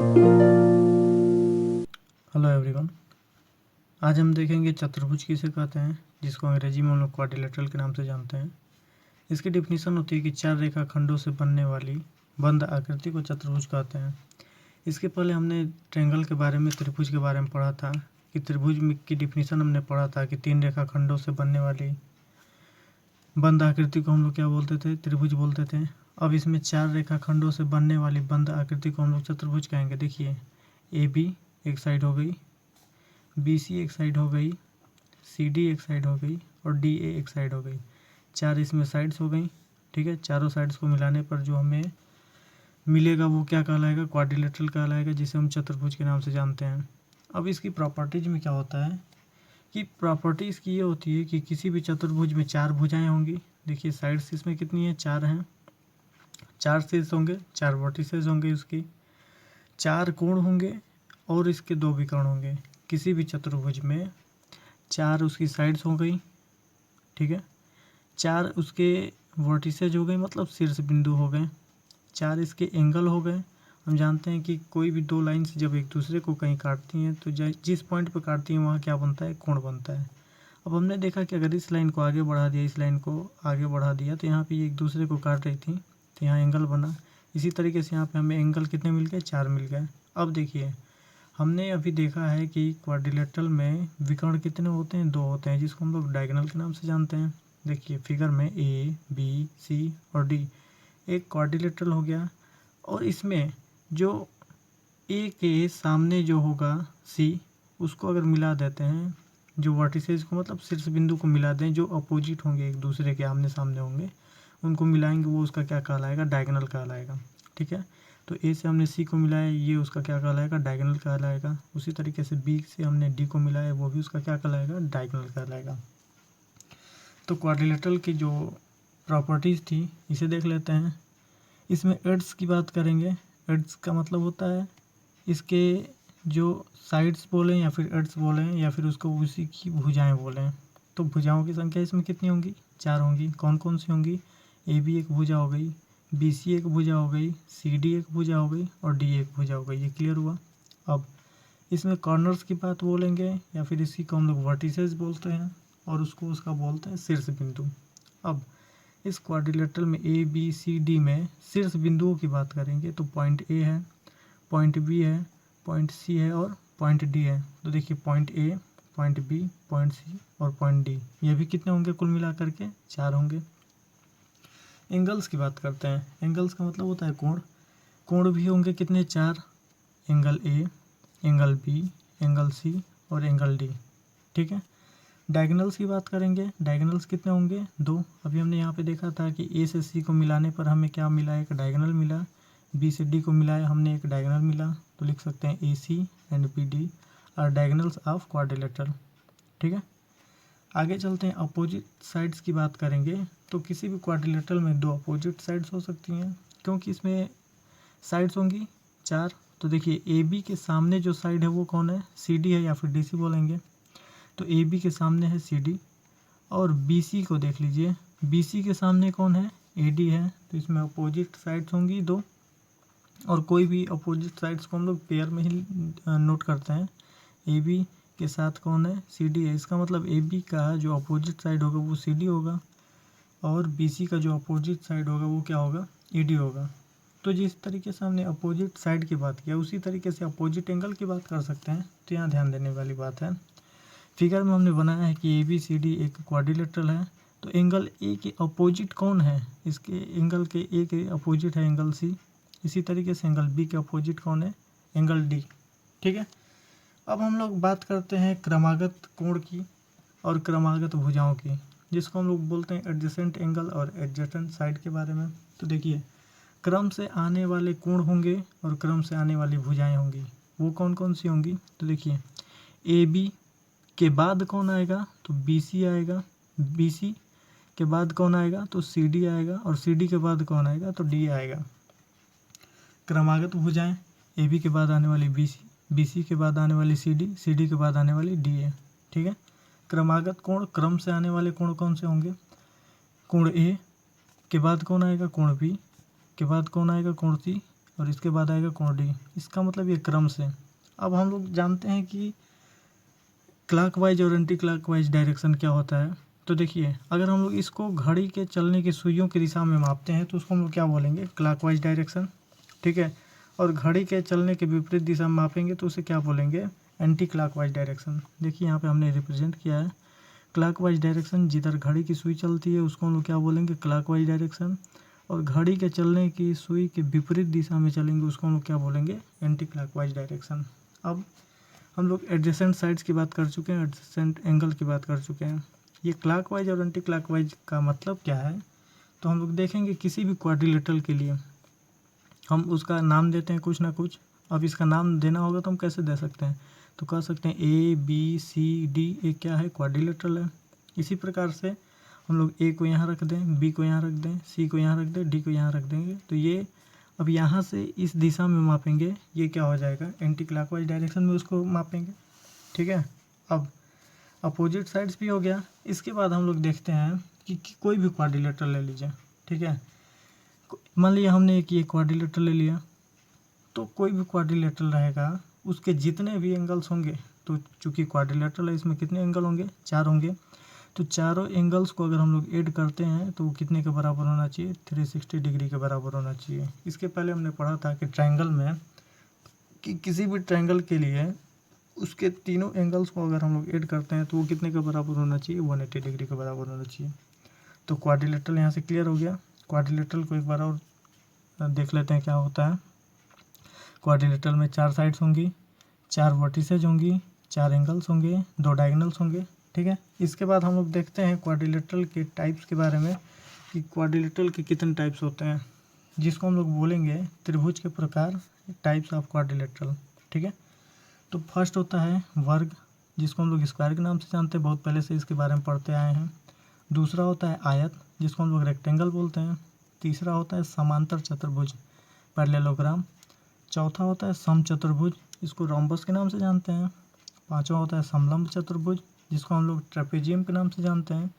Hello everyone, आज हम देखेंगे चतुर्भुज किसे कहते हैं, जिसको अंग्रेजी में हम लोग क्वाड्रिलेटरल के नाम से जानते हैं। इसकी डिफिनीशन होती है कि चार रेखाखंडों से बनने वाली बंद आकृति को चतुर्भुज कहते हैं। इसके पहले हमने ट्रायंगल के बारे में, त्रिभुज के बारे में पढ़ा था कि त्रिभुज की डिफिनीशन हमने पढ़ा था कि तीन रेखाखंडों से बनने वाली बंद आकृति को हम लोग क्या बोलते थे, त्रिभुज बोलते थे। अब इसमें चार रेखाखंडों से बनने वाली बंद आकृति को हम लोग चतुर्भुज कहेंगे। देखिए, ए बी एक साइड हो गई, बी सी एक साइड हो गई, सी डी एक साइड हो गई और डी ए एक साइड हो गई। चार इसमें साइड्स हो गई, ठीक है। चारों साइड्स को मिलाने पर जो हमें मिलेगा वो क्या कहलाएगा, क्वाड्रिलेटरल कहलाएगा, जिसे हम चतुर्भुज के नाम से जानते हैं। अब इसकी प्रॉपर्टीज में क्या होता है कि प्रॉपर्टीज़ की ये होती है कि किसी भी चतुर्भुज में चार भुजाएं होंगी। देखिए साइड्स इसमें कितनी है, चार हैं, चार सिर्स होंगे, चार वर्टिसेस होंगे, उसकी चार कोण होंगे और इसके दो विकर्ण होंगे। किसी भी चतुर्भुज में चार उसकी साइड्स हो गई, ठीक है, चार उसके वर्टिसेज हो गए, मतलब शीर्ष बिंदु हो गए, चार इसके एंगल हो गए। हम जानते हैं कि कोई भी दो लाइन्स जब एक दूसरे को कहीं काटती हैं तो जिस पॉइंट पर काटती हैं वहाँ क्या बनता है, कोण बनता है। अब हमने देखा कि अगर इस लाइन को आगे बढ़ा दिया, इस लाइन को आगे बढ़ा दिया तो यहाँ पे ये एक दूसरे को काट रही थी तो यहाँ एंगल बना। इसी तरीके से यहाँ पे हमें एंगल कितने मिल गए, चार मिल गए। अब देखिए, हमने अभी देखा है कि क्वाड्रिलेटरल में विकर्ण कितने होते हैं, दो होते हैं, जिसको हम लोग डायगोनल के नाम से जानते हैं। देखिए फिगर में ए बी सी और डी एक क्वाड्रिलेटरल हो गया, और इसमें जो ए के सामने जो होगा सी, उसको अगर मिला देते हैं, जो वर्टिसेज को मतलब शीर्ष बिंदु को मिला दें, जो अपोजिट होंगे, एक दूसरे के आमने सामने होंगे, उनको मिलाएंगे, वो उसका क्या कहलाएगा, डायगोनल कहलाएगा, ठीक है। तो ए से हमने सी को मिलाया, ये उसका क्या कहलाएगा, डायगोनल कहलाएगा। उसी तरीके से बी से हमने डी को मिलाया, वो भी उसका क्या कहलाएगा, डायगोनल कहलाएगा। तो क्वाड्रिलेटरल की जो प्रॉपर्टीज़ थी इसे देख लेते हैं। इसमें एड्स की बात करेंगे। एड्स का मतलब होता है इसके जो साइड्स बोलें या फिर एड्स बोलें या फिर उसको उसी की भुजाएं बोलें। तो भुजाओं की संख्या इसमें कितनी होंगी, चार होंगी। कौन कौन सी होंगी, ए बी एक भुजा हो गई, बी सी एक भुजा हो गई, सी डी एक भुजा हो गई और डी एक भुजा हो गई। ये क्लियर हुआ। अब इसमें कॉर्नर्स की बात बोलेंगे या फिर इसी को हम लोग वर्टिसेस बोलते हैं और उसको उसका बोलते हैं शीर्ष बिंदु। अब इस क्वाड्रिलेटरल में ए बी सी डी में शीर्ष बिंदुओं की बात करेंगे तो पॉइंट ए है, पॉइंट बी है, पॉइंट सी है और पॉइंट डी है। तो देखिए point A, point B, point C और पॉइंट डी, ये भी कितने होंगे, कुल मिला करके चार होंगे। एंगल्स की बात करते हैं। एंगल्स का मतलब होता है कोण। कोण भी होंगे कितने, चार। Angle A, angle B, angle C और एंगल डी, ठीक है। डायगोनल्स की बात करेंगे। डायगोनल्स कितने होंगे, दो। अभी हमने यहाँ पे देखा था कि ए से सी को मिलाने पर हमें क्या मिला, एक डायगोनल मिला। बी से डी को मिलाया हमने, एक डायगोनल मिला। तो लिख सकते हैं A C and B D are diagonals of quadrilateral, ठीक है। आगे चलते हैं, अपोजिट साइड्स की बात करेंगे। तो किसी भी क्वाड्रिलेटरल में दो अपोजिट साइड्स हो सकती हैं, क्योंकि इसमें साइड्स होंगी चार। तो देखिए ए बी के सामने जो साइड है वो कौन है, सी डी है या फिर डी सी बोलेंगे। तो ए बी के सामने है सी डी, और बी सी को देख लीजिए, बी सी के सामने कौन है, ए डी है। तो इसमें अपोजिट साइड्स होंगी दो, और कोई भी अपोजिट साइड्स को हम लोग पेयर में ही नोट करते हैं। ए बी के साथ कौन है, सी डी है। इसका मतलब ए बी का जो अपोजिट साइड होगा वो सी डी होगा, और बी सी का जो अपोजिट साइड होगा वो क्या होगा, ए डी होगा। तो जिस तरीके से हमने अपोजिट साइड की बात किया, उसी तरीके से अपोजिट एंगल की बात कर सकते हैं। तो यहाँ ध्यान देने वाली बात है, फिगर में हमने बनाया है कि ए बी सी डी एक क्वाड्रिलेटरल है। तो एंगल ए के अपोजिट कौन है, इसके एंगल के ए के अपोजिट है एंगल सी। इसी तरीके से एंगल बी के अपोजिट कौन है, एंगल डी, ठीक है। अब हम लोग बात करते हैं क्रमागत कोण की और क्रमागत भुजाओं की, जिसको हम लोग बोलते हैं एडजेसेंट एंगल और एडजेसेंट साइड के बारे में। तो देखिए, क्रम से आने वाले कोण होंगे और क्रम से आने वाली भुजाएं होंगी। वो कौन कौन सी होंगी, तो देखिए ए बी के बाद कौन आएगा, तो बी सी आएगा। बी सी के बाद कौन आएगा, तो सी डी आएगा। और सी डी के बाद कौन आएगा, तो डी आएगा। क्रमागत भुजाएं, ए बी के बाद आने वाली बी सी के बाद आने वाली सी डी के बाद आने वाली डी है, ठीक है। क्रमागत कोण, क्रम से आने वाले कोण कौन से होंगे, कोण ए के बाद कौन आएगा, कोण बी के बाद कौन आएगा, कोण सी और इसके बाद आएगा कोण डी। इसका मतलब ये क्रम से। अब हम लोग जानते हैं कि क्लॉकवाइज और एंटी क्लॉकवाइज डायरेक्शन क्या होता है। तो देखिए, अगर हम लोग इसको घड़ी के चलने की सुइयों की दिशा में मापते हैं तो उसको हम लोग क्या बोलेंगे, क्लॉकवाइज डायरेक्शन, ठीक है। और घड़ी के चलने के विपरीत दिशा में मापेंगे तो उसे क्या बोलेंगे, एंटी क्लॉकवाइज डायरेक्शन। देखिए यहाँ पे हमने रिप्रेजेंट किया है क्लॉकवाइज डायरेक्शन, जिधर घड़ी की सुई चलती है उसको हम लोग क्या बोलेंगे, क्लॉकवाइज डायरेक्शन। और घड़ी के चलने की सुई के विपरीत दिशा में चलेंगे उसको हम लोग क्या बोलेंगे, एंटी क्लॉकवाइज डायरेक्शन। अब हम लोग एडजेसेंट साइड्स की बात कर चुके हैं, एडजेसेंट एंगल की बात कर चुके हैं। ये क्लॉकवाइज और एंटी क्लॉकवाइज का मतलब क्या है, तो हम लोग देखेंगे किसी भी क्वाड्रिलेटरल के लिए हम उसका नाम देते हैं कुछ ना कुछ। अब इसका नाम देना होगा तो हम कैसे दे सकते हैं, तो कह सकते हैं ए बी सी डी, ए क्या है, क्वाड्रिलेटरल है। इसी प्रकार से हम लोग ए को यहाँ रख दें, बी को यहाँ रख दें, सी को यहाँ रख दें, डी को यहाँ रख देंगे। तो ये अब यहाँ से इस दिशा में मापेंगे, ये क्या हो जाएगा, एंटी क्लॉकवाइज डायरेक्शन में उसको मापेंगे, ठीक है। अब अपोजिट साइड्स भी हो गया। इसके बाद हम लोग देखते हैं कि कोई भी क्वाड्रिलेटरल ले लीजिए, ठीक है। मान लिया हमने एक ये क्वाड्रिलेटरल ले लिया, तो कोई भी क्वाड्रिलेटरल रहेगा उसके जितने भी एंगल्स होंगे, तो चूँकि क्वाड्रिलेटरल है इसमें कितने एंगल होंगे, 4 होंगे। तो चारों एंगल्स को अगर हम लोग ऐड करते हैं तो वो कितने के बराबर होना चाहिए, 360 डिग्री के बराबर होना चाहिए। इसके पहले हमने पढ़ा था कि ट्रायंगल में कि किसी भी ट्रायंगल के लिए उसके तीनों एंगल्स को अगर हम लोग ऐड करते हैं तो वो कितने के बराबर होना चाहिए, 180 डिग्री के बराबर होना चाहिए। तो क्वाड्रिलेटरल यहाँ से क्लियर हो गया। क्वाड्रिलेटरल को एक बार और देख लेते हैं क्या होता है। क्वाड्रिलेटरल में 4 साइड्स होंगी, 4 वर्टिसेज होंगी, 4 एंगल्स होंगे, 2 डायगोनल्स होंगे, ठीक है। इसके बाद हम लोग देखते हैं क्वाड्रिलेटरल के टाइप्स के बारे में कि क्वाड्रिलेटरल के कितने टाइप्स होते हैं, जिसको हम लोग बोलेंगे त्रिभुज के प्रकार, टाइप्स ऑफ क्वाड्रिलेटरल, ठीक है। तो फर्स्ट होता है वर्ग, जिसको हम लोग स्क्वायर के नाम से जानते हैं, बहुत पहले से इसके बारे में पढ़ते आए हैं। दूसरा होता है आयत, जिसको हम लोग रेक्टेंगल बोलते हैं। तीसरा होता है समांतर चतुर्भुज, पैरेललोग्राम। चौथा होता है समचतुर्भुज, इसको रोम्बस के नाम से जानते हैं। पांचवा होता है समलंब चतुर्भुज, जिसको हम लोग ट्रेपेजियम के नाम से जानते हैं।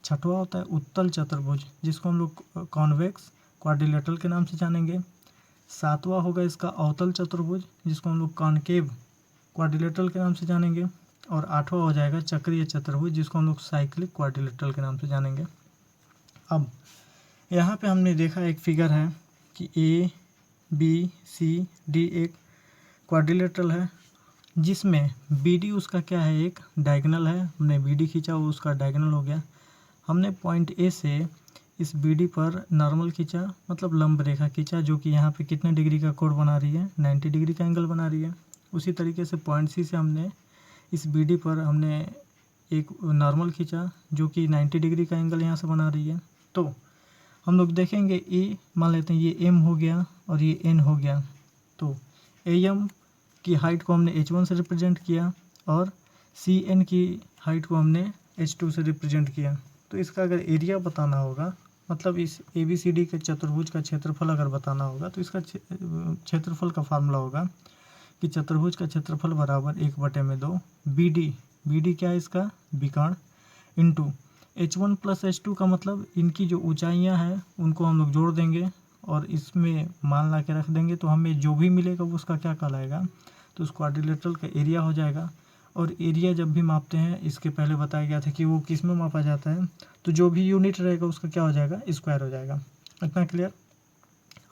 छठवां होता है उत्तल चतुर्भुज, जिसको हम लोग कॉन्वेक्स क्वाड्रिलेटरल के नाम से जानेंगे। सातवां होगा इसका अवतल चतुर्भुज, जिसको हम लोग कॉनकेव क्वाड्रिलेटरल के नाम से जानेंगे। और आठवां हो जाएगा चक्रीय चतुर्भुज, जिसको हम लोग साइक्लिक क्वाड्रिलेटरल के नाम से जानेंगे। अब यहाँ पे हमने देखा एक फिगर है कि ए बी सी डी एक क्वाड्रिलेटरल है, जिसमें बी डी उसका क्या है, एक डायगोनल है। हमने बी डी खींचा, वो उसका डायगोनल हो गया। हमने पॉइंट ए से इस बी डी पर नॉर्मल खींचा, मतलब लंब रेखा खींचा, जो कि यहाँ पे कितने डिग्री का कोण बना रही है, 90 डिग्री का एंगल बना रही है। उसी तरीके से पॉइंट सी से हमने इस बी डी पर हमने एक नॉर्मल खींचा, जो कि 90 डिग्री का एंगल यहाँ से बना रही है। तो हम लोग देखेंगे ए, मान लेते हैं ये एम हो गया और ये एन हो गया। तो ए एम की हाइट को हमने h1 से रिप्रेजेंट किया और सी एन की हाइट को हमने h2 से रिप्रेजेंट किया। तो इसका अगर एरिया बताना होगा, मतलब इस ए बी सी डी के चतुर्भुज का क्षेत्रफल अगर बताना होगा, तो इसका क्षेत्रफल का फार्मूला होगा कि चतुर्भुज का क्षेत्रफल बराबर 1/2 बी डी क्या है इसका, विकर्ण, इंटू h1 प्लस h2 का मतलब इनकी जो ऊंचाइयां हैं उनको हम लोग जोड़ देंगे और इसमें मान ला के रख देंगे, तो हमें जो भी मिलेगा वो उसका क्या कहलाएगा, तो उस क्वाड्रिलेटरल का एरिया हो जाएगा। और एरिया जब भी मापते हैं, इसके पहले बताया गया था कि वो किस में मापा जाता है, तो जो भी यूनिट रहेगा उसका क्या हो जाएगा, स्क्वायर हो जाएगा। इतना क्लियर।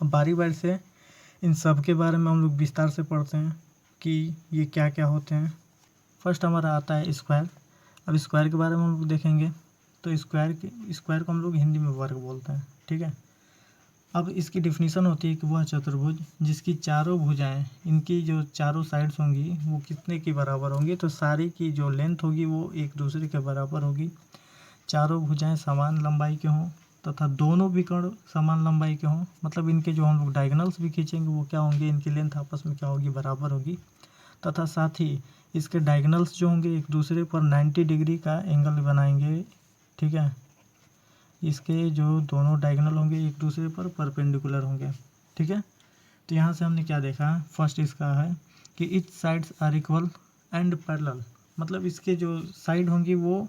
अब बारी बारी से इन सब के बारे में हम लोग विस्तार से पढ़ते हैं कि ये क्या क्या होते हैं। फर्स्ट हमारा आता है स्क्वायर। अब स्क्वायर के बारे में हम लोग देखेंगे, तो स्क्वायर को हम लोग हिंदी में वर्ग बोलते हैं, ठीक है। अब इसकी डिफिनीशन होती है कि वह चतुर्भुज जिसकी चारों भुजाएं, इनकी जो चारों साइड्स होंगी वो कितने की बराबर होंगी, तो सारी की जो लेंथ होगी वो एक दूसरे के बराबर होगी। चारों भुजाएं समान लंबाई के हों तथा दोनों विकर्ण समान लंबाई के हों, मतलब इनके जो हम लोग डायगोनल्स भी खींचेंगे वो क्या होंगे, इनकी लेंथ आपस में क्या होगी, बराबर होगी। तथा साथ ही इसके डायगोनल्स जो होंगे एक दूसरे पर 90 डिग्री का एंगल बनाएंगे, ठीक है। इसके जो दोनों डायगोनल होंगे एक दूसरे पर परपेंडिकुलर होंगे, ठीक है। तो यहाँ से हमने क्या देखा, फर्स्ट इसका है कि each sides are equal and parallel, मतलब इसके जो साइड होंगी वो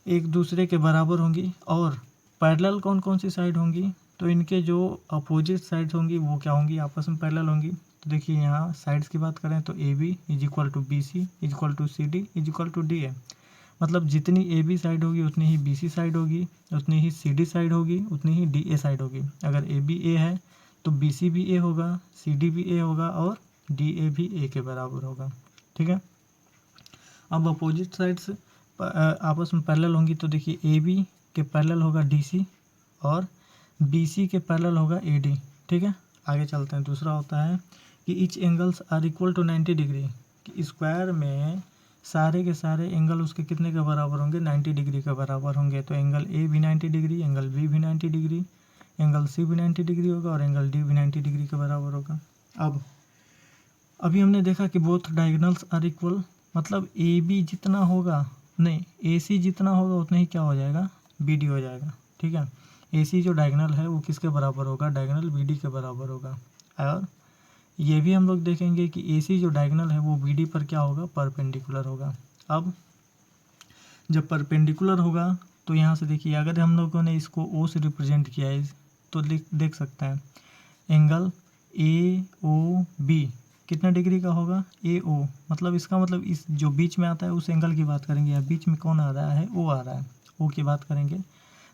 एक दूसरे के बराबर होंगी। और पैरेलल कौन कौन सी साइड होंगी, तो इनके जो अपोजिट साइड्स होंगी वो क्या होंगी, आपस में पैरेलल होंगी। तो देखिए यहाँ साइड्स की बात करें तो A B is equal to B C is equal to C D is equal to D है। मतलब जितनी ए बी साइड होगी उतनी ही बी सी साइड होगी, उतनी ही सी डी साइड होगी, उतनी ही डी ए साइड होगी। अगर ए बी ए है तो बी सी भी ए होगा, सी डी भी ए होगा और डी ए भी ए के बराबर होगा। ठीक है। अब अपोजिट साइड्स आपस में पैरेलल होंगी तो देखिए ए बी के पैरेलल होगा डी सी और बी सी के पैरेलल होगा ए डी। ठीक है। आगे चलते हैं। दूसरा होता है कि each angles are equal to 90 degree, कि स्क्वायर में सारे के सारे एंगल उसके कितने के बराबर होंगे, 90 डिग्री के बराबर होंगे। तो एंगल ए भी 90 डिग्री, एंगल बी भी 90 डिग्री, एंगल सी भी 90 डिग्री होगा और एंगल डी भी 90 डिग्री के बराबर होगा। अब अभी हमने देखा कि बोथ डायगोनल्स आर इक्वल, मतलब ए बी जितना होगा, नहीं ए सी जितना होगा उतना ही क्या हो जाएगा, बी डी हो जाएगा। ठीक है। ए सी जो डायगोनल है वो किसके बराबर होगा, डायगोनल बी डी के बराबर होगा। और ये भी हम लोग देखेंगे कि ए सी जो डायगोनल है वो बी डी पर क्या होगा, परपेंडिकुलर होगा। अब जब परपेंडिकुलर होगा तो यहाँ से देखिए अगर हम लोगों ने इसको ओ से रिप्रेजेंट किया है तो देख सकते हैं एंगल ए ओ बी कितना डिग्री का होगा, ए ओ, मतलब इसका मतलब इस जो बीच में आता है उस एंगल की बात करेंगे। या बीच में कौन आ रहा है, ओ आ रहा है, ओ की बात करेंगे।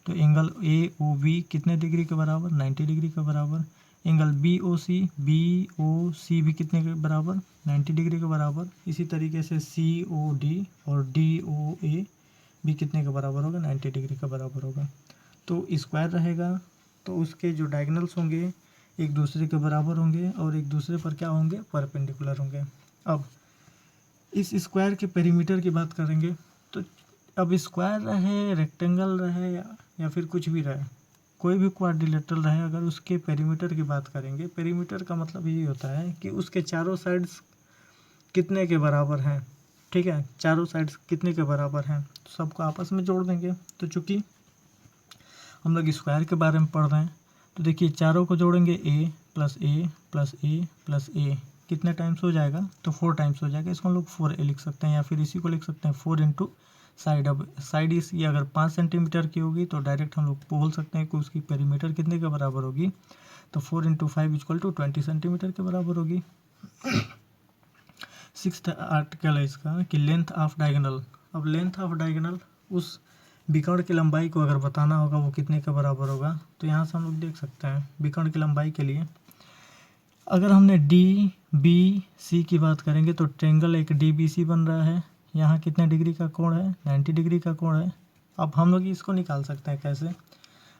तो एंगल ए ओ बी कितने डिग्री के बराबर, 90 डिग्री के बराबर। एंगल बी ओ सी भी कितने के बराबर, 90 डिग्री के बराबर। इसी तरीके से सी ओ डी और डी ओ ए भी कितने के बराबर होगा, 90 डिग्री के बराबर होगा। तो स्क्वायर रहेगा तो उसके जो डायगोनल्स होंगे एक दूसरे के बराबर होंगे और एक दूसरे पर क्या होंगे, परपेंडिकुलर होंगे। अब इस स्क्वायर के पेरीमीटर की बात करेंगे तो अब स्क्वायर रहे, रेक्टेंगल रहे या फिर कुछ भी रहे, कोई भी क्वाड्रिलेटरल रहे, अगर उसके पेरीमीटर की बात करेंगे, पेरीमीटर का मतलब यही होता है कि उसके चारों साइड्स कितने के बराबर हैं। ठीक है। चारों साइड्स कितने के बराबर हैं, तो सबको आपस में जोड़ देंगे। तो चूँकि हम लोग स्क्वायर के बारे में पढ़ रहे हैं तो देखिए चारों को जोड़ेंगे, ए प्लस ए प्लस ए प्लस ए कितने टाइम्स हो जाएगा, तो 4 टाइम्स हो जाएगा। इसको हम लोग 4a लिख सकते हैं या फिर इसी को लिख सकते हैं 4 इंटू साइड। अब साइड इसकी अगर 5 सेंटीमीटर की होगी तो डायरेक्ट हम लोग बोल सकते हैं कि उसकी पेरीमीटर कितने के बराबर होगी, तो 4 इंटू 5 इक्वल टू 20 सेंटीमीटर के बराबर होगी। 6th आर्टिकल है इसका कि लेंथ ऑफ डायगोनल। अब लेंथ ऑफ डायगोनल उस विकर्ण की लंबाई को अगर बताना होगा वो कितने के बराबर होगा, तो यहाँ से हम लोग देख सकते हैं विकर्ण की लंबाई के लिए अगर हमने डी बी सी की बात करेंगे तो ट्रेंगल एक डी बी सी बन रहा है। यहाँ कितने डिग्री का कोण है, 90 डिग्री का कोण है। अब हम लोग इसको निकाल सकते हैं कैसे,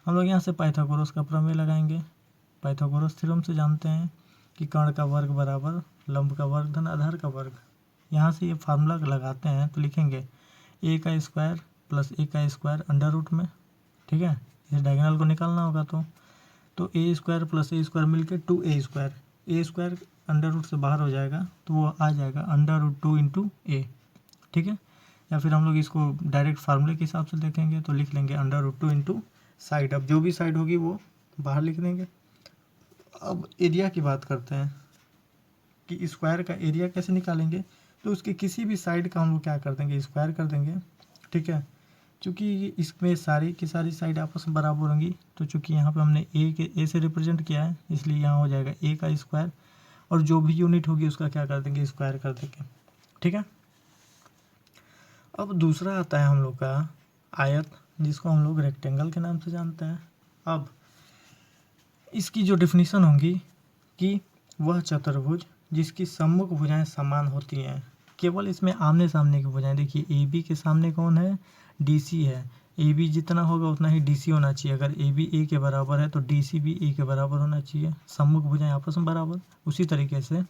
हम लोग यहाँ से पाइथागोरस का प्रमेय लगाएंगे। पाइथागोरस थ्योरम से जानते हैं कि कर्ण का वर्ग बराबर लंब का वर्ग धन आधार का वर्ग। यहाँ से ये फार्मूला लगाते हैं तो लिखेंगे ए का स्क्वायर प्लस ए का स्क्वायर अंडर रूट में। ठीक है। इस डायगोनल को निकालना होगा तो ए स्क्वायर प्लस ए स्क्वायर मिलकर 2a स्क्वायर, ए स्क्वायर अंडर रूट से बाहर हो जाएगा तो वो आ जाएगा अंडर रूट 2 इंटू ए। ठीक है। या फिर हम लोग इसको डायरेक्ट फार्मूले के हिसाब से देखेंगे तो लिख लेंगे अंडर रूट 2 इंटू साइड। अब जो भी साइड होगी वो बाहर लिख देंगे। अब एरिया की बात करते हैं कि स्क्वायर का एरिया कैसे निकालेंगे, तो उसके किसी भी साइड का हम लोग क्या कर देंगे, स्क्वायर कर देंगे। ठीक है। चूँकि इसमें सारी की सारी साइड आपस में बराबर होंगी तो चूँकि यहाँ पे हमने ए से रिप्रेजेंट किया है इसलिए यहाँ हो जाएगा ए का स्क्वायर और जो भी यूनिट होगी उसका क्या कर देंगे, स्क्वायर कर देंगे। ठीक है। अब दूसरा आता है हम लोग का आयत, जिसको हम लोग रेक्टेंगल के नाम से जानते हैं। अब इसकी जो डेफिनेशन होगी कि वह चतुर्भुज जिसकी सम्मुख भुजाएं समान होती हैं, केवल इसमें आमने सामने की भुजाएं। देखिए ए बी के सामने कौन है, डी सी है। ए बी जितना होगा उतना ही डी सी होना चाहिए। अगर ए बी ए के बराबर है तो डी सी भी ए के बराबर होना चाहिए, सम्मुख भुजाएं आपस में बराबर। उसी तरीके से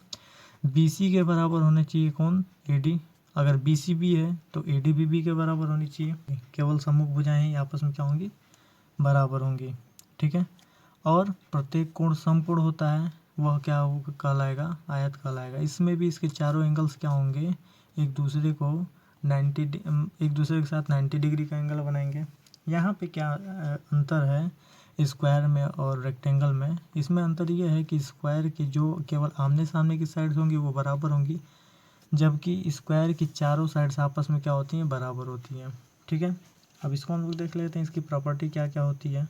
बी सी के बराबर होने चाहिए कौन, ए डी। अगर बी सी बी है तो ए डी भी बी के बराबर होनी चाहिए। केवल सम्मुख भुजाएं ही आपस में क्या होंगी, बराबर होंगी। ठीक है। और प्रत्येक कोण समकोण होता है, वह क्या कहलाएगा, आयत कहलाएगा। इसमें भी इसके चारों एंगल्स क्या होंगे, एक दूसरे के साथ 90 डिग्री का एंगल बनाएंगे। यहाँ पे क्या अंतर है स्क्वायर में और रेक्टेंगल में, इसमें अंतर ये है कि स्क्वायर की जो केवल आमने सामने की साइड्स होंगी वो बराबर होंगी, जबकि स्क्वायर की चारों साइड्स आपस में क्या होती हैं, बराबर होती हैं। ठीक है। अब इसको हम लोग देख लेते हैं इसकी प्रॉपर्टी क्या क्या होती है।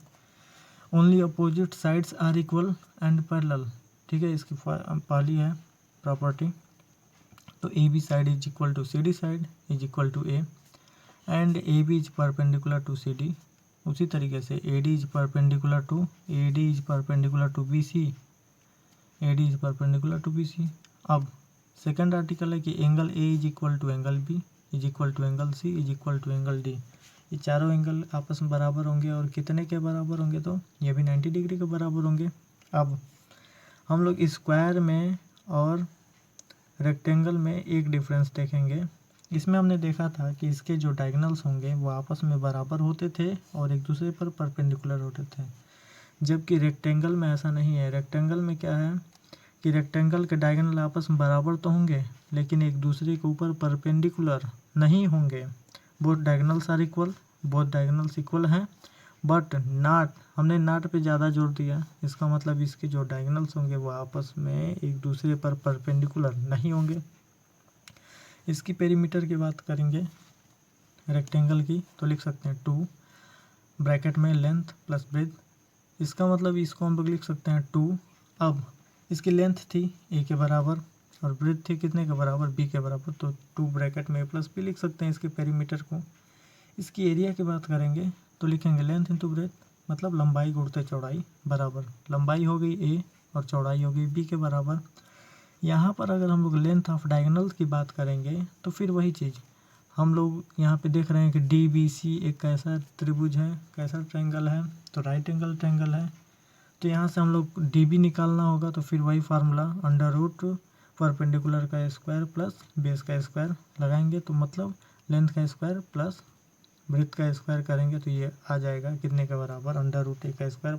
Only opposite sides are equal and parallel, ठीक है, इसकी पहली है प्रॉपर्टी। तो A B side is equal to C D side is equal to A and A B is perpendicular to C D. उसी तरीके से A D is perpendicular to B C, A D is perpendicular to B C. अब second article है कि angle A is equal to angle B is equal to angle C is equal to angle D. ये चारों angle आपस में बराबर होंगे और कितने के बराबर होंगे, तो ये भी 90 डिग्री के बराबर होंगे। अब हम लोग स्क्वायर में और रेक्टेंगल में एक डिफरेंस देखेंगे। इसमें हमने देखा था कि इसके जो डायगोनल्स होंगे वो आपस में बराबर होते थे और एक दूसरे पर परपेंडिकुलर होते थे, जबकि रेक्टेंगल में ऐसा नहीं है। रेक्टेंगल में क्या है कि रेक्टेंगल के डायगोनल आपस में बराबर तो होंगे लेकिन एक दूसरे के ऊपर परपेंडिकुलर नहीं होंगे। Both diagonals are equal, both diagonals equal हैं, बट नॉट, हमने नॉट पे ज़्यादा जोर दिया। इसका मतलब इसके जो डायगोनल्स होंगे वो आपस में एक दूसरे पर परपेंडिकुलर नहीं होंगे। इसकी पेरीमीटर की बात करेंगे रेक्टेंगल की, तो लिख सकते हैं 2 ब्रैकेट में लेंथ प्लस ब्रेथ। इसका मतलब इसको हम लोग लिख सकते हैं 2। अब इसकी लेंथ थी ए के बराबर और ब्रेथ थी कितने के बराबर, बी के बराबर, तो 2 ब्रैकेट में ए प्लस बी लिख सकते हैं इसके पेरीमीटर को। इसकी एरिया की बात करेंगे तो लिखेंगे लेंथ इंटू ब्रेथ, मतलब लंबाई गुणते चौड़ाई बराबर, लंबाई हो गई ए और चौड़ाई हो गई बी के बराबर। यहाँ पर अगर हम लोग लेंथ ऑफ डायगोनल्स की बात करेंगे तो फिर वही चीज़ हम लोग यहाँ पे देख रहे हैं कि डी बी सी एक कैसा त्रिभुज है, कैसा ट्रायंगल है, तो राइट एंगल ट्रायंगल है। तो यहाँ से हम लोग डी बी निकालना होगा, तो फिर वही फार्मूला अंडर रूट परपेंडिकुलर का स्क्वायर प्लस बेस का स्क्वायर लगाएंगे, तो मतलब लेंथ का स्क्वायर प्लस ब्रेथ का स्क्वायर करेंगे तो ये आ जाएगा कितने के बराबर, अंडर रूट ए का स्क्वायर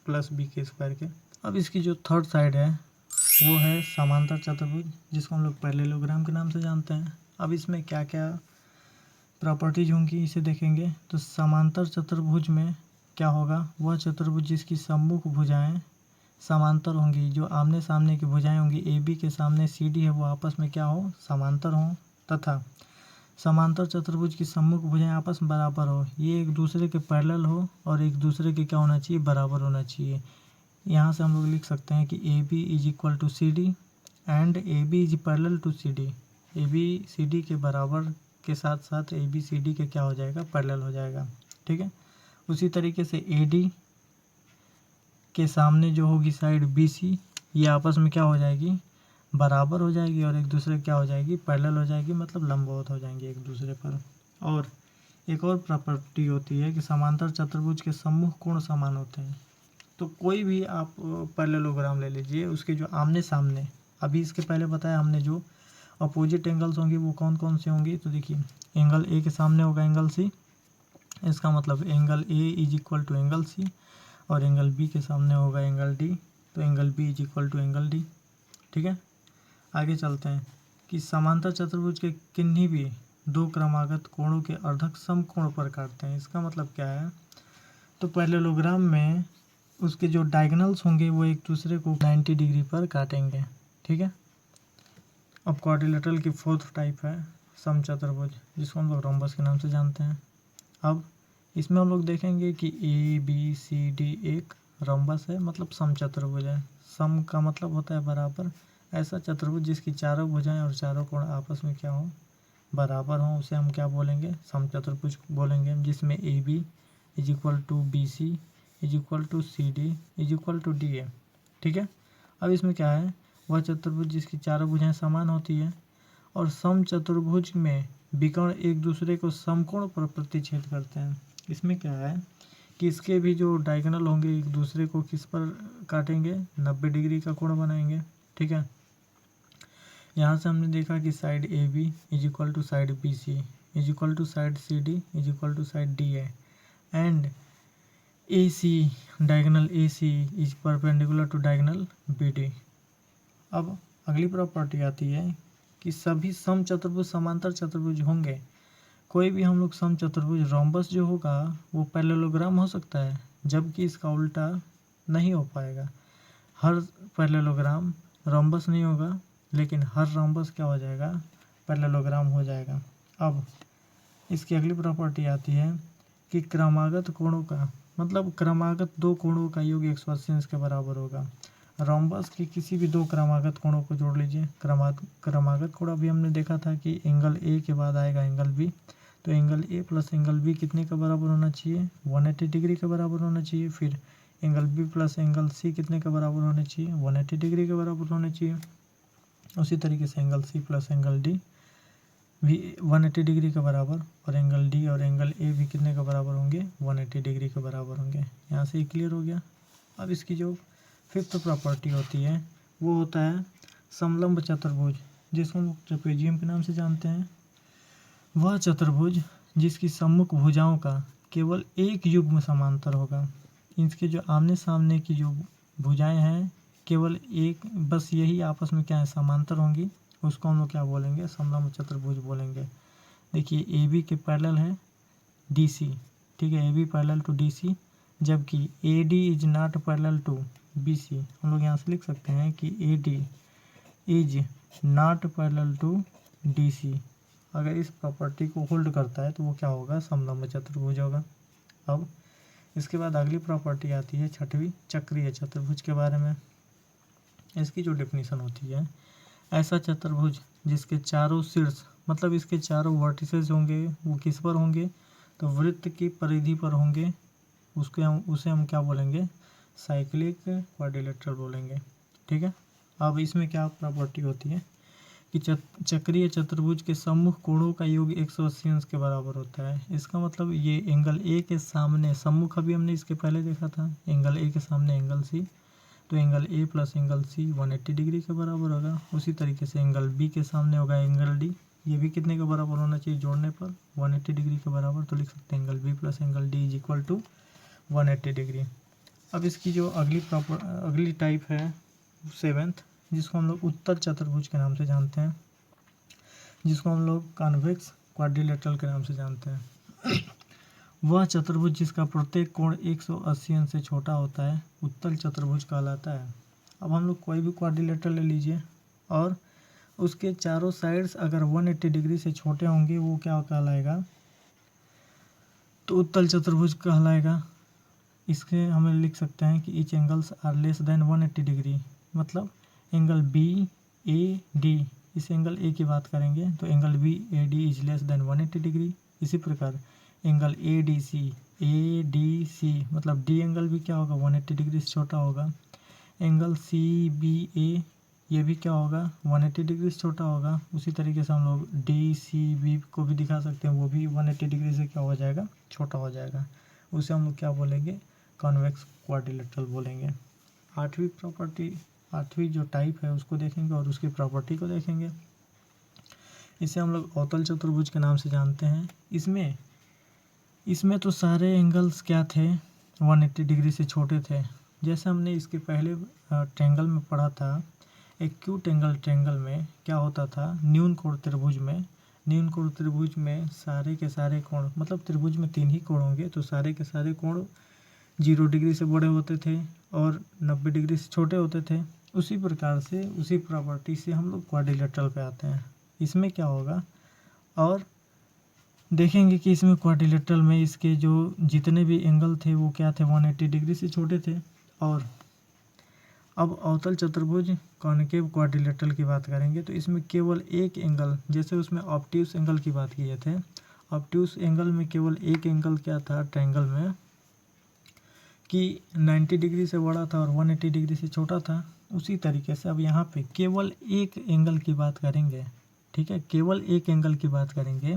प्लस बी के स्क्वायर के। अब इसकी जो थर्ड साइड है वो है समांतर चतुर्भुज, जिसको हम लोग पैरेललोग्राम के नाम से जानते हैं। अब इसमें क्या क्या प्रॉपर्टीज होंगी इसे देखेंगे। तो समांतर चतुर्भुज में क्या होगा, वह चतुर्भुज जिसकी सम्मुख भुजाएं समांतर होंगी, जो आमने सामने की भुजाएं होंगी ए बी के सामने सी डी है वो आपस में क्या हो, समांतर हो, तथा समांतर चतुर्भुज की सम्मुख भुजाएं आपस में बराबर हो, ये एक दूसरे के पैरेलल हो और एक दूसरे के क्या होना चाहिए, बराबर होना चाहिए। यहाँ से हम लोग लिख सकते हैं कि A B is equal to C D and A B is parallel to C D. A B C D के बराबर के साथ साथ ए बी सी डी के क्या हो जाएगा, पैरेलल हो जाएगा, ठीक है। उसी तरीके से ए डी के सामने जो होगी साइड बी सी, ये आपस में क्या हो जाएगी, बराबर हो जाएगी और एक दूसरे क्या हो जाएगी, पैरेलल हो जाएगी, मतलब लंबवत हो जाएंगे एक दूसरे पर। और एक और प्रॉपर्टी होती है कि समांतर चतुर्भुज के सम्मुख कोण समान होते हैं। तो कोई भी आप पैरेललोग्राम ले लीजिए, उसके जो आमने सामने, अभी इसके पहले बताया हमने जो अपोजिट एंगल्स होंगे वो कौन कौन से होंगी, तो देखिए एंगल ए के सामने होगा एंगल सी, इसका मतलब angle A is equal to angle C, और एंगल बी के सामने होगा एंगल डी, तो angle B is equal to angle D, ठीक है। आगे चलते हैं कि समांतर चतुर्भुज के किन्हीं भी दो क्रमागत कोणों के अर्धक समकोण पर काटते हैं। इसका मतलब क्या है, तो पैरेललोग्राम में उसके जो डायगोनल्स होंगे वो एक दूसरे को 90 डिग्री पर काटेंगे, ठीक है। अब क्वाड्रिलेटरल की फोर्थ टाइप है समचतुर्भुज, जिसको हम लोग रोम्बस के नाम से जानते हैं। अब इसमें हम लोग देखेंगे कि ए बी सी डी एक रोम्बस है, मतलब समचतुर्भुज है। सम का मतलब होता है बराबर, ऐसा चतुर्भुज जिसकी चारों भुजाएं और चारों कोण आपस में क्या हो, बराबर हों, उसे हम क्या बोलेंगे, समचतुर्भुज बोलेंगे, जिसमें A B is equal to B C is equal to C D is equal to D है, ठीक है। अब इसमें क्या है, वह चतुर्भुज जिसकी चारों भुजाएं समान होती है और समचतुर्भुज में विकर्ण एक दूसरे को समकोण पर प्रतिच्छेद करते हैं। इसमें क्या है कि इसके भी जो डायगोनल होंगे एक दूसरे को किस पर काटेंगे, 90 डिग्री का कोण बनाएंगे, ठीक है। यहाँ से हमने देखा कि side A B is equal to side B C is equal to side C D is equal to side D है, and A C diagonal A C is perpendicular to diagonal B D. अब अगली property आती है कि सभी समचतुर्भुज समांतर चतुर्भुज होंगे। कोई भी हम लोग समचतुर्भुज रोम्बस जो होगा वो पैरेललोग्राम हो सकता है, जबकि इसका उल्टा नहीं हो पाएगा। हर पैरेललोग्राम रोम्बस नहीं होगा, लेकिन हर रोम्बस क्या हो जाएगा, पैरेललोग्राम हो जाएगा। अब इसकी अगली प्रॉपर्टी आती है कि क्रमागत कोणों का मतलब क्रमागत दो कोणों का योग 180 अंश के बराबर होगा। रोम्बस के किसी भी दो क्रमागत कोणों को जोड़ लीजिए। क्रमागत कोण अभी हमने देखा था कि एंगल ए के बाद आएगा एंगल बी, तो angle A plus angle B कितने का बराबर होना चाहिए? 180 डिग्री के बराबर होना चाहिए। फिर angle B plus angle C कितने का बराबर होना चाहिए? 180 डिग्री के बराबर होना चाहिए। उसी तरीके से angle C plus angle D भी 180 डिग्री के बराबर, और एंगल डी और एंगल ए भी कितने के बराबर होंगे? 180 डिग्री के बराबर होंगे। यहाँ से क्लियर हो गया। अब इसकी जो फिफ्थ प्रॉपर्टी होती है वो होता है समलंब चतुर्भुज, जिसको हम ट्रेपेजियम के नाम से जानते हैं। वह चतुर्भुज जिसकी सम्मुख भुजाओं का केवल एक युग्म समांतर होगा। इसके जो आमने सामने की जो भुजाएं हैं केवल एक, बस यही आपस में क्या है? समांतर होंगी। उसको हम लोग क्या बोलेंगे? समलंब चतुर्भुज बोलेंगे। देखिए ए बी के पैरेलल है डी सी, ठीक है, A B parallel to D C, जबकि A D is not parallel to B C. हम लोग यहाँ से लिख सकते हैं कि A D is not parallel to D C. अगर इस प्रॉपर्टी को होल्ड करता है तो वो क्या होगा? समलंब चतुर्भुज होगा। अब इसके बाद अगली प्रॉपर्टी आती है छठवीं, चक्रीय चतुर्भुज के बारे में। इसकी जो डेफिनेशन होती है, ऐसा चतुर्भुज जिसके चारों शीर्ष मतलब इसके चारों वर्टिसेस होंगे वो किस पर होंगे? तो वृत्त की परिधि पर होंगे। उसे हम क्या बोलेंगे? साइक्लिक क्वाड्रिलेटरल बोलेंगे, ठीक है। अब इसमें क्या प्रॉपर्टी होती है कि चक्रीय चतुर्भुज के सम्मुख कोणों का योग 180 अंश के बराबर होता है। इसका मतलब ये एंगल ए के सामने सम्मुख, अभी हमने इसके पहले देखा था, एंगल ए के सामने एंगल सी, तो angle A plus angle C 180 degree के बराबर होगा। उसी तरीके से एंगल बी के सामने होगा एंगल डी, ये भी कितने के बराबर होना चाहिए? जोड़ने पर 180 डिग्री के बराबर। तो लिख सकते हैं angle B plus angle D is equal to 180 degree. अब इसकी जो अगली टाइप है सेवेंथ, जिसको हम लोग उत्तल चतुर्भुज के नाम से जानते हैं, जिसको हम लोग कॉन्वेक्स क्वाड्रिलेटरल के नाम से जानते हैं। वह चतुर्भुज जिसका प्रत्येक कोण 180 अंश से छोटा होता है उत्तल चतुर्भुज कहलाता है। अब हम लोग कोई भी क्वाड्रिलेटरल ले लीजिए और उसके चारों साइड्स अगर 180 डिग्री से छोटे होंगे वो क्या कहलाएगा? तो उत्तल चतुर्भुज कहलाएगा। इसके हमें लिख सकते हैं कि each angles are less than 180 degree, मतलब एंगल बी ए डी, इस एंगल ए की बात करेंगे तो angle B A D is less than 180 degree. इसी प्रकार एंगल ए डी सी मतलब डी एंगल भी क्या होगा? 180 डिग्री से छोटा होगा। एंगल सी बी ए ये भी क्या होगा? 180 डिग्री से छोटा होगा। उसी तरीके से हम लोग डी सी बी को भी दिखा सकते हैं, वो भी 180 डिग्री से क्या हो जाएगा? छोटा हो जाएगा। उसे हम लोग क्या बोलेंगे? कॉन्वेक्स क्वाड्रिलेटरल बोलेंगे। आठवीं जो टाइप है उसको देखेंगे और उसकी प्रॉपर्टी को देखेंगे। इसे हम लोग अवतल चतुर्भुज के नाम से जानते हैं। इसमें तो सारे एंगल्स क्या थे? 180 डिग्री से छोटे थे। जैसे हमने इसके पहले ट्रायंगल में पढ़ा था, एक्यूट एंगल ट्रायंगल में क्या होता था? न्यून कोण त्रिभुज में सारे के सारे कोण, मतलब त्रिभुज में 3 ही कोण होंगे तो सारे के सारे कोण 0 डिग्री से बड़े होते थे और 90 डिग्री से छोटे होते थे। उसी प्रकार से उसी प्रॉपर्टी से हम लोग क्वाड्रिलेटरल पे आते हैं। इसमें क्या होगा और देखेंगे कि इसमें क्वाड्रिलेटरल में इसके जो जितने भी एंगल थे वो क्या थे? 180 डिग्री से छोटे थे। और अब अवतल चतुर्भुज कॉन्केव क्वाड्रिलेटरल की बात करेंगे तो इसमें केवल एक एंगल, जैसे उसमें ऑब्ट्यूस एंगल की बात किए थे, ऑब्ट्यूस एंगल में केवल एक एंगल क्या था ट्रायंगल में कि 90 डिग्री से बड़ा था और 180 डिग्री से छोटा था। उसी तरीके से अब यहाँ पे केवल एक एंगल की बात करेंगे, ठीक है, केवल एक एंगल की बात करेंगे।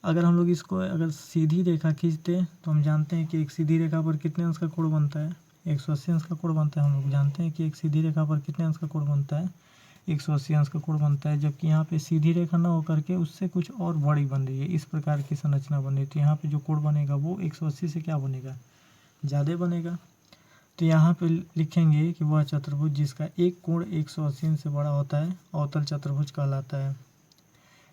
अगर हम लोग इसको अगर सीधी रेखा खींचते तो हम जानते हैं कि एक सीधी रेखा पर कितने अंश का कोण बनता है? 180 अंश का कोण बनता है। हम लोग जानते हैं कि एक सीधी रेखा पर कितने अंश का कोण बनता है? 180 अंश का कोण बनता है। जबकि यहाँ पे सीधी रेखा ना होकर के उससे कुछ और बड़ी बन रही है, इस प्रकार की संरचना बन रही है, तो यहाँ पे जो कोण बनेगा वो 180 से क्या बनेगा? ज़्यादा बनेगा। तो यहाँ पे लिखेंगे कि वह चतुर्भुज जिसका एक कोण 180 अंश से बड़ा होता है अवतल चतुर्भुज कहलाता है।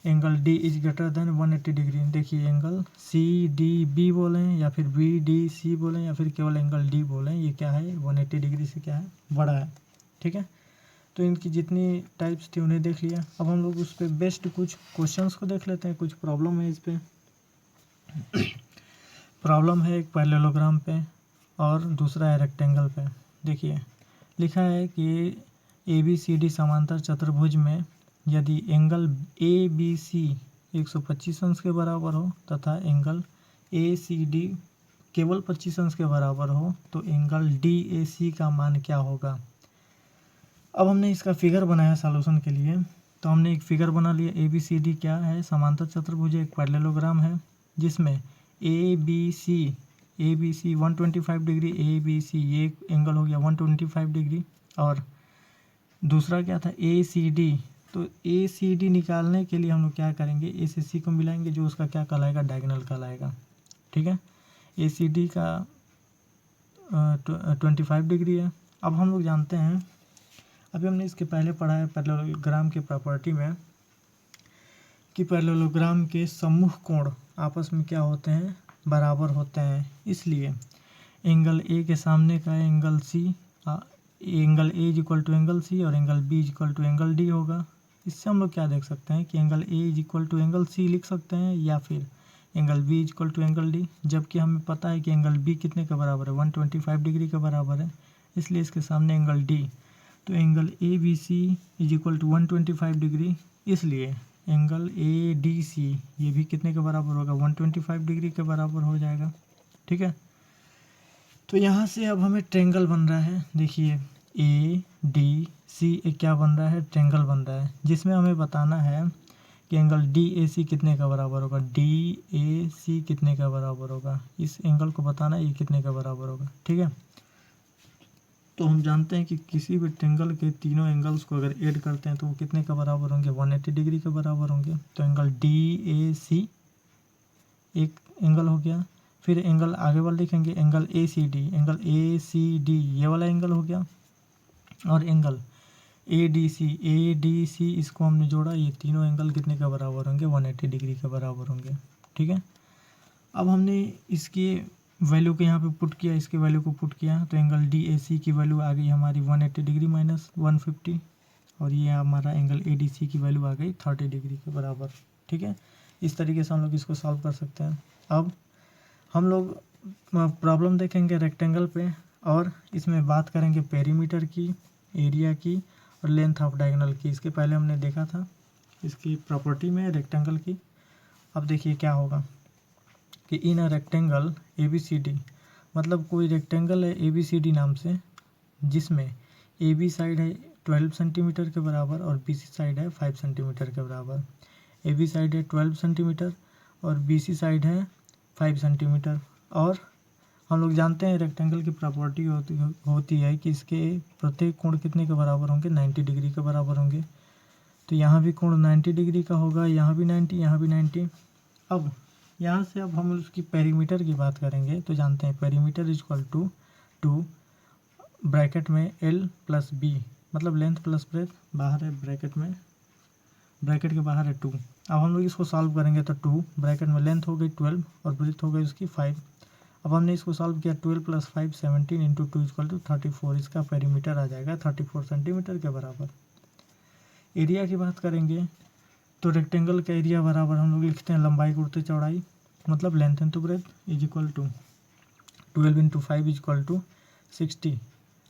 Angle D is greater than 180 degree. देखिए एंगल सी डी बी बोलें या फिर बी डी सी बोलें या फिर केवल एंगल डी बोलें, ये क्या है? 180 डिग्री से क्या है? बड़ा है, ठीक है। तो इनकी जितनी टाइप्स थी उन्हें देख लिया। अब हम लोग उस पर बेस्ड कुछ क्वेश्चंस को देख लेते हैं। कुछ प्रॉब्लम है इस पर। प्रॉब्लम है एक पैरेललोग्राम पे और दूसरा है रेक्टेंगल पे। देखिए लिखा है कि ABCD समांतर चतुर्भुज में यदि एंगल ABC 125 अंश के बराबर हो तथा एंगल ACD केवल 25 अंश के बराबर हो तो एंगल DAC का मान क्या होगा। अब हमने इसका फिगर बनाया सॉल्यूशन के लिए, तो हमने एक फिगर बना लिया। ABCD क्या है, समांतर चतुर्भुज एक पैरेललोग्राम है जिसमें ABC 125 डिग्री, ABC ये एंगल हो गया 125 डिग्री, और दूसरा क्या था ACD। तो ACD निकालने के लिए हम लोग क्या करेंगे, A से C को मिलाएंगे जो उसका क्या कहलाएगा, डायगोनल कहलाएगा। ठीक है, ACD का 25 डिग्री है। अब हम लोग जानते हैं, अभी हमने इसके पहले पढ़ा है पैरेललोग्राम के प्रॉपर्टी में कि पैरेललोग्राम के सम्मुख कोण आपस में क्या होते हैं, बराबर होते हैं। इसलिए एंगल A के सामने का angle C, angle A is equal to angle C और angle B is equal to angle D होगा। इससे हम लोग क्या देख सकते हैं कि angle A is equal to angle C लिख सकते हैं या फिर angle B is equal to angle D, जबकि हमें पता है कि एंगल B कितने के बराबर है, 125 डिग्री के बराबर है। इसलिए इसके सामने एंगल D, तो angle ABC is equal to 125 degree, इसलिए एंगल ADC ये भी कितने के बराबर होगा, 125 डिग्री के बराबर हो जाएगा। ठीक है, तो यहाँ से अब हमें ट्रेंगल बन रहा है। देखिए ADC एक क्या बन रहा है, ट्रेंगल बन रहा है, जिसमें हमें बताना है कि एंगल DAC कितने का बराबर होगा, DAC कितने का बराबर होगा, इस एंगल को बताना है ये कितने का बराबर होगा। ठीक है, तो हम जानते हैं कि किसी भी ट्रेंगल के तीनों एंगल्स को अगर ऐड करते हैं तो वो कितने का बराबर होंगे, 180 डिग्री के बराबर होंगे। तो एंगल DAC एक एंगल हो गया। फिर एंगल आगे वाला लिखेंगे एंगल ACD, एंगल ACD ये वाला एंगल हो गया, और एंगल ADC इसको हमने जोड़ा, ये तीनों एंगल कितने के बराबर होंगे, 180 डिग्री के बराबर होंगे। ठीक है, अब हमने इसकी वैल्यू को यहाँ पे पुट किया, इसकी वैल्यू को पुट किया, तो एंगल DAC की वैल्यू आ गई हमारी 180 डिग्री माइनस 150, और ये हमारा एंगल ADC की वैल्यू आ गई 30 डिग्री के बराबर। ठीक है, इस तरीके से हम लोग इसको सॉल्व कर सकते हैं। अब हम लोग प्रॉब्लम देखेंगे रेक्टेंगल पे, और इसमें बात करेंगे पेरीमीटर की, एरिया की और लेंथ ऑफ डायगोनल की। इसके पहले हमने देखा था इसकी प्रॉपर्टी में रेक्टेंगल की। अब देखिए क्या होगा कि इन अ रेक्टेंगल ABCD, मतलब कोई रेक्टेंगल है ABCD नाम से, जिसमें AB साइड है 12 सेंटीमीटर के बराबर और BC साइड है 5 सेंटीमीटर के बराबर। AB साइड है 12 सेंटीमीटर और BC साइड है 5 सेंटीमीटर। और हम लोग जानते हैं रेक्टेंगल की प्रॉपर्टी होती है कि इसके प्रत्येक कोण कितने के बराबर होंगे, 90 डिग्री के बराबर होंगे। तो यहाँ भी कोण 90 डिग्री का होगा, यहाँ भी 90, यहाँ भी 90। अब यहाँ से अब हम उसकी पेरीमीटर की बात करेंगे, तो जानते हैं perimeter is equal to bracket में L प्लस B, मतलब लेंथ प्लस ब्रेथ, बाहर है ब्रैकेट में, ब्रैकेट के बाहर है 2। अब हम लोग इसको सॉल्व करेंगे तो 2 ब्रैकेट में लेंथ हो गई 12 और ब्रेथ हो गई उसकी 5। अब हमने इसको सॉल्व किया, 12 प्लस 5 17 इंटू 2 इक्वल टू 34, इसका पेरीमीटर आ जाएगा 34 सेंटीमीटर के बराबर। एरिया की बात करेंगे तो रेक्टेंगल का एरिया बराबर हम लोग लिखते हैं लंबाई गुणित चौड़ाई, मतलब length into breadth is equal to 12 into 5 is equal to 60।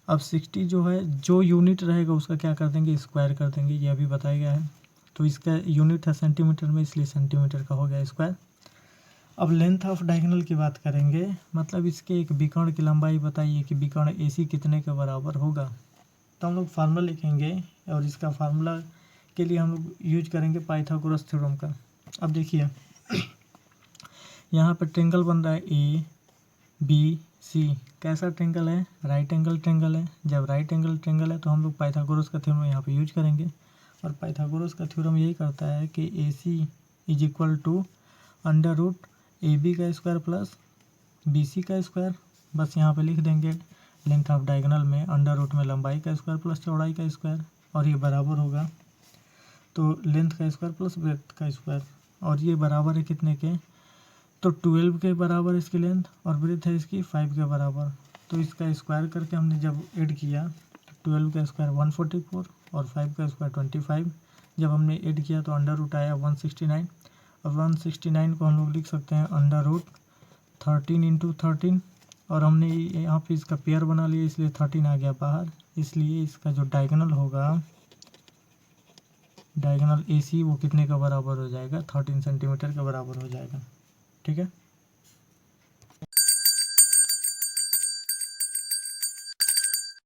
अब 60 जो है, जो यूनिट रहेगा उसका क्या कर देंगे, स्क्वायर कर देंगे, ये अभी बताया गया है। तो इसका यूनिट है सेंटीमीटर में, इसलिए सेंटीमीटर का हो गया स्क्वायर। अब लेंथ ऑफ डायगोनल की बात करेंगे, मतलब इसके एक विकर्ण की लंबाई बताइए कि विकर्ण AC कितने के बराबर होगा। तो हम लोग फार्मूला लिखेंगे, और इसका फार्मूला के लिए हम लोग यूज करेंगे पाइथागोरस थ्योरम का। अब देखिए यहाँ पर ट्रेंगल बन रहा है ABC, कैसा ट्रेंगल है, राइट एंगल ट्रेंगल है। जब राइट एंगल ट्रेंगल है तो हम लोग पाइथागोरस का थ्योरम यहाँ पे यूज करेंगे, और पाइथागोरस का थ्योरम यही करता है कि AC is equal to under root AB का स्क्वायर प्लस BC का स्क्वायर। बस यहाँ पे लिख देंगे लेंथ ऑफ डायगोनल में अंडर रूट में लंबाई का स्क्वायर प्लस चौड़ाई का स्क्वायर, और ये बराबर होगा तो लेंथ का स्क्वायर प्लस ब्रेथ का स्क्वायर, और ये बराबर है कितने के, तो 12 के बराबर इसकी लेंथ, और ब्रेथ है इसकी 5 के बराबर। तो इसका स्क्वायर करके हमने जब ऐड किया, 12 का स्क्वायर 144 और 5 का स्क्वायर 25, जब हमने ऐड किया तो अंडर रूट आया 169, और 169 को हम लोग लिख सकते हैं अंडर रूट 13 इंटू 13, और हमने यहाँ पे इसका पेयर बना लिया, इसलिए 13 आ गया बाहर। इसलिए इसका जो डायगोनल होगा, डायगोनल AC वो कितने का बराबर हो जाएगा, 13 सेंटीमीटर का बराबर हो जाएगा। ठीक है।